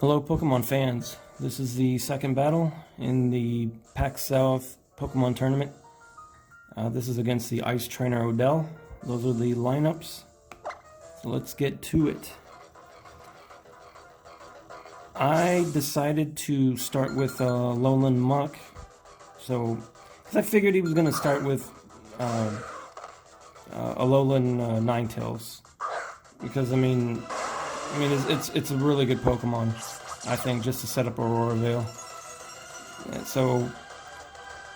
Hello Pokemon fans, this is the second battle in the Pax South Pokemon Tournament. This is against the Ice Trainer Odell. Those are the lineups, so let's get to it. I decided to start with Alolan Muk, because I figured he was going to start with Alolan Ninetails, because I mean it's a really good Pokemon, I think, just to set up Aurora Veil. And so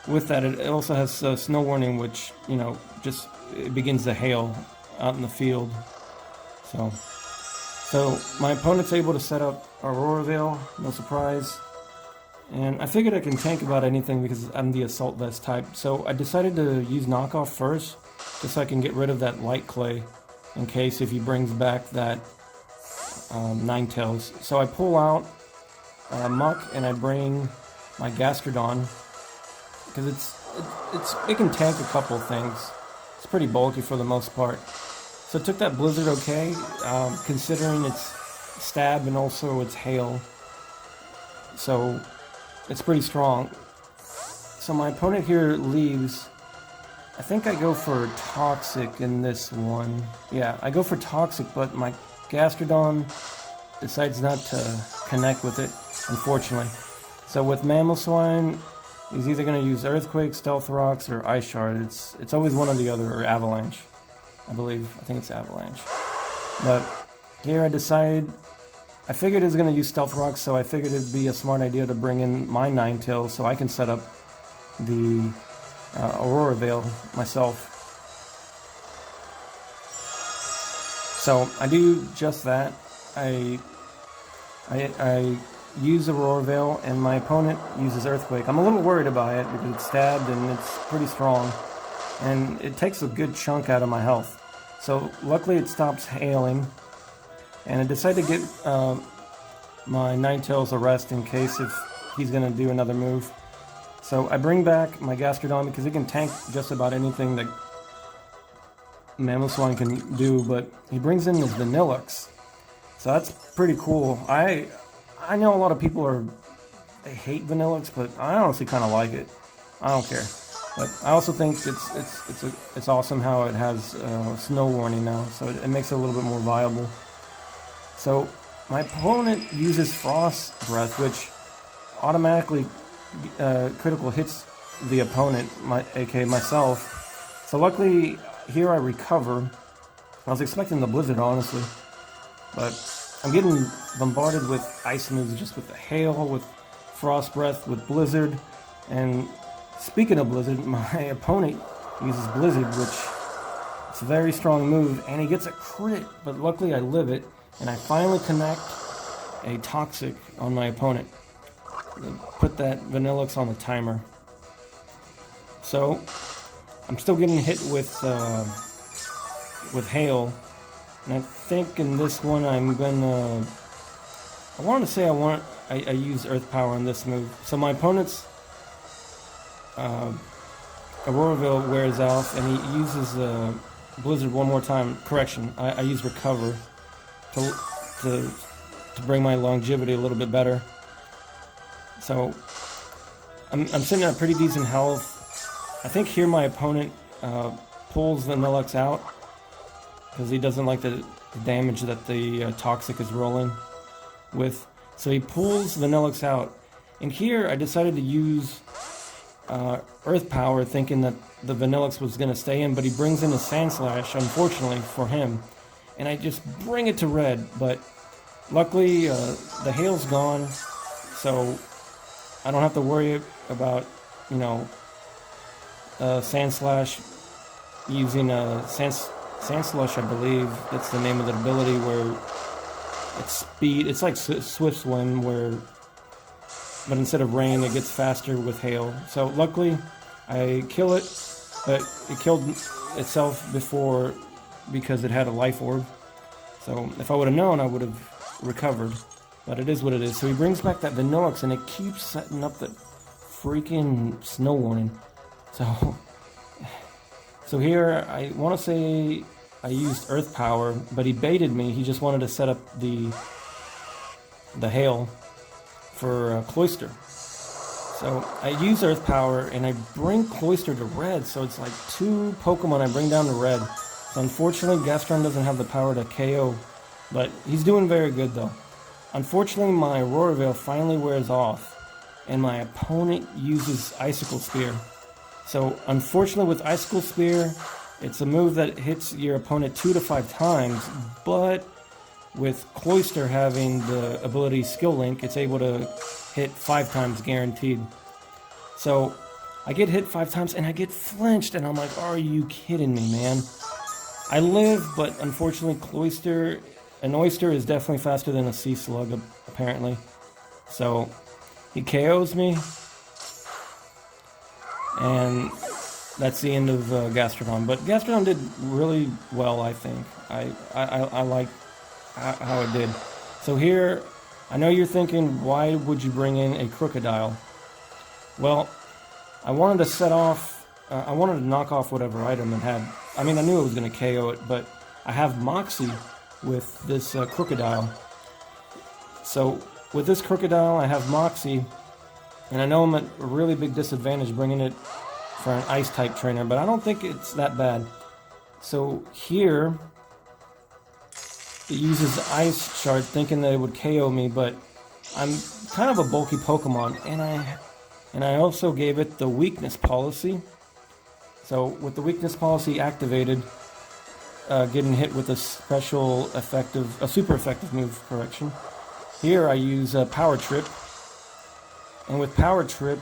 with that, it also has Snow Warning, which, you know, just it begins to hail out in the field. So my opponent's able to set up Aurora Veil, no surprise. And I figured I can tank about anything because I'm the Assault Vest type. So I decided to use Knockoff first, just so I can get rid of that Light Clay in case if he brings back that Ninetails. So I pull out Muk and I bring my Gastrodon because it can tank a couple things. It's pretty bulky for the most part. So I took that Blizzard okay, considering its stab and also its hail. So it's pretty strong. So my opponent here leaves. I think I go for Toxic in this one. Yeah, I go for Toxic, but my Gastrodon decides not to connect with it, unfortunately. So with Mamoswine, he's either going to use Earthquake, Stealth Rocks, or Ice Shard. It's always one or the other, or Avalanche, I believe. I think it's Avalanche. But here I figured it was going to use Stealth Rocks, so I figured it'd be a smart idea to bring in my Ninetails so I can set up the Aurora Veil myself. So I do just that. I use Aurora Veil, and my opponent uses Earthquake. I'm a little worried about it because it's stabbed and it's pretty strong, and it takes a good chunk out of my health. So luckily it stops hailing, and I decided to get my Ninetails a rest in case if he's going to do another move. So I bring back my Gastrodon because it can tank just about anything that Mamoswine can do, but he brings in his Vanillux. So that's pretty cool. I know a lot of people hate Vanillux, but I honestly kind of like it. I don't care. But I also think it's awesome how it has Snow Warning now, so it makes it a little bit more viable. So my opponent uses Frost Breath, which automatically critical hits the opponent, aka myself. So luckily here I recover. I was expecting the Blizzard, honestly, but I'm getting bombarded with ice moves, just with the hail, with Frost Breath, with Blizzard. And speaking of Blizzard, my opponent uses Blizzard, which is a very strong move, and he gets a crit, but luckily I live it, and I finally connect a Toxic on my opponent. Put that Vanillux on the timer. So I'm still getting hit with hail, and I think in this one I'm gonna. I use Earth Power on this move. So my opponent's Aurora Veil wears off, and he uses Blizzard one more time. Correction, I use Recover to bring my longevity a little bit better. So I'm sitting at pretty decent health. I think here my opponent pulls the Vanillux out because he doesn't like the damage that the Toxic is rolling with. So he pulls Vanillux out. And here I decided to use Earth Power, thinking that the Vanillux was going to stay in, but he brings in a Sandslash, unfortunately for him. And I just bring it to red, but luckily the hail's gone, so I don't have to worry about, you know, Sandslash using Sandslush, I believe that's the name of the ability, where it's speed. It's like Swift Swim, but instead of rain, it gets faster with hail. So luckily, I kill it, but it killed itself before because it had a Life Orb. So if I would have known, I would have recovered. But it is what it is. So he brings back that Vanillux, and it keeps setting up that freaking Snow Warning. So here, I want to say I used Earth Power, but he baited me. He just wanted to set up the the Hail for Cloyster. So I use Earth Power and I bring Cloyster to red, so it's like 2 Pokemon I bring down to red. So unfortunately Gastrodon doesn't have the power to KO, but he's doing very good though. Unfortunately my Aurora Veil finally wears off and my opponent uses Icicle Spear. So unfortunately with Icicle Spear, it's a move that hits your opponent 2 to 5 times, but with Cloyster having the ability Skill Link, it's able to hit 5 times guaranteed. So I get hit 5 times and I get flinched and I'm like, are you kidding me, man? I live, but unfortunately Cloyster, an Oyster is definitely faster than a Sea Slug apparently. So he KOs me and that's the end of Gastrodon. But Gastrodon did really well, I think. I like how it did. So here, I know you're thinking, why would you bring in a Krookodile? Well, I wanted to set off, I wanted to knock off whatever item it had. I mean, I knew it was going to KO it, but I have Moxie with this Krookodile. So with this Krookodile, I have Moxie, and I know I'm at a really big disadvantage bringing it for an Ice-type trainer, but I don't think it's that bad. So here, it uses Ice Shard thinking that it would KO me, but I'm kind of a bulky Pokemon, and I also gave it the Weakness Policy. So with the Weakness Policy activated, getting hit with a super effective move, correction. Here I use Power Trip, and with Power Trip,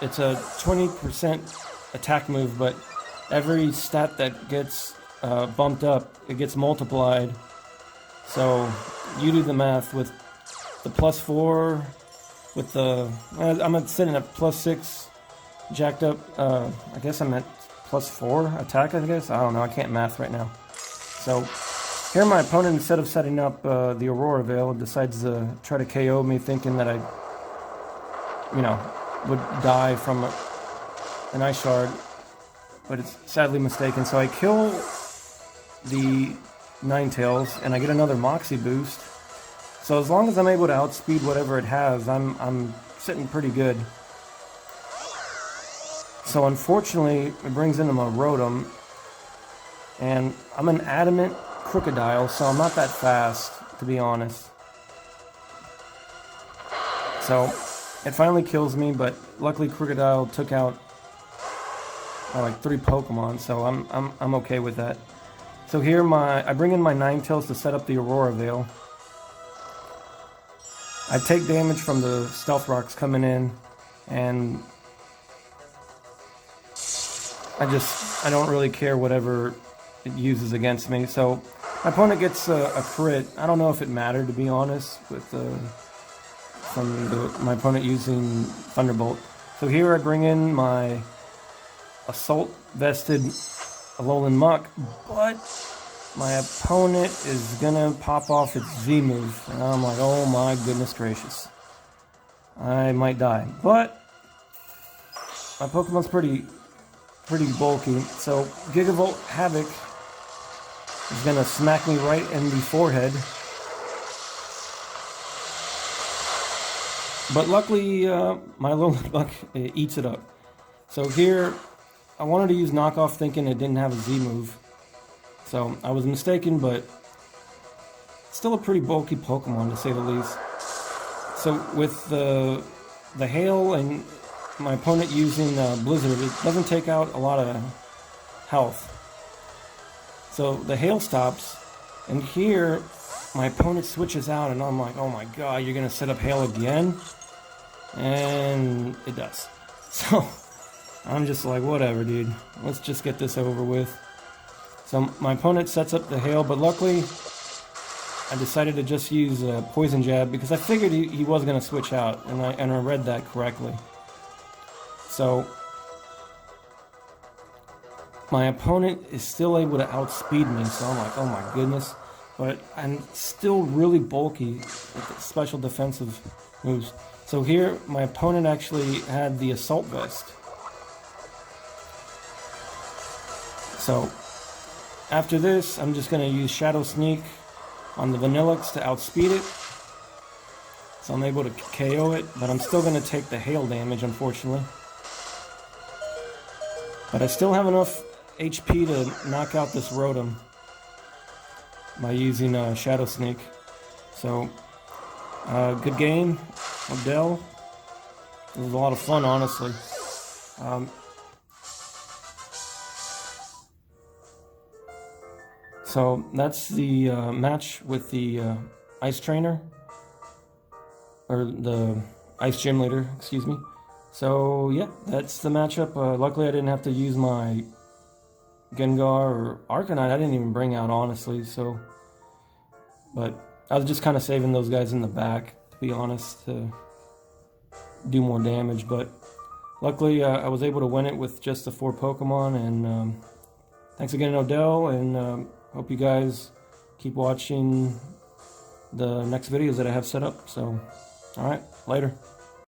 it's a 20% attack move, but every stat that gets bumped up, it gets multiplied. So you do the math with the +4, with the, I'm sitting at +6, jacked up, I guess I'm at +4 attack, I guess? I don't know, I can't math right now. So here my opponent, instead of setting up the Aurora Veil, decides to try to KO me thinking that I, would die from an Ice Shard, but it's sadly mistaken. So I kill the Ninetails, and I get another Moxie boost. So as long as I'm able to outspeed whatever it has, I'm sitting pretty good. So unfortunately, it brings in my Rotom, and I'm an adamant Krookodile, so I'm not that fast, to be honest. So it finally kills me, but luckily Krookodile took out like 3 Pokemon, so I'm okay with that. So here I bring in my Ninetales to set up the Aurora Veil. I take damage from the Stealth Rocks coming in, and I don't really care whatever it uses against me. So my opponent gets a crit. I don't know if it mattered, to be honest, with my opponent using Thunderbolt. So here I bring in my Assault Vested Alolan Muk, but my opponent is gonna pop off its Z move, and I'm like, oh my goodness gracious, I might die. But my Pokemon's pretty bulky, so Gigavolt Havoc is gonna smack me right in the forehead. But luckily, my Alolan Muk eats it up. So here, I wanted to use Knockoff thinking it didn't have a Z move. So I was mistaken, but still a pretty bulky Pokemon, to say the least. So with the Hail and my opponent using Blizzard, it doesn't take out a lot of health. So the Hail stops, and here my opponent switches out, and I'm like, oh my god, you're going to set up Hail again? And it does. So I'm just like, whatever, dude. Let's just get this over with. So my opponent sets up the Hail, but luckily I decided to just use a Poison Jab because I figured he was going to switch out, and I read that correctly. So my opponent is still able to outspeed me, so I'm like, oh my goodness. But I'm still really bulky with special defensive moves. So here, my opponent actually had the Assault Vest. So after this, I'm just going to use Shadow Sneak on the Vanillix to outspeed it. So I'm able to KO it, but I'm still going to take the hail damage, unfortunately. But I still have enough HP to knock out this Rotom by using Shadow Sneak. So, good game, Odell. It was a lot of fun, honestly. So that's the match with the Ice Trainer, or the Ice Gym Leader, excuse me. So yeah, that's the matchup. Luckily I didn't have to use my Gengar or Arcanine. I didn't even bring out, honestly, so... But I was just kind of saving those guys in the back, to be honest, to do more damage. But luckily I was able to win it with just the 4 Pokemon, and thanks again, Odell, and hope you guys keep watching the next videos that I have set up. So, alright, later.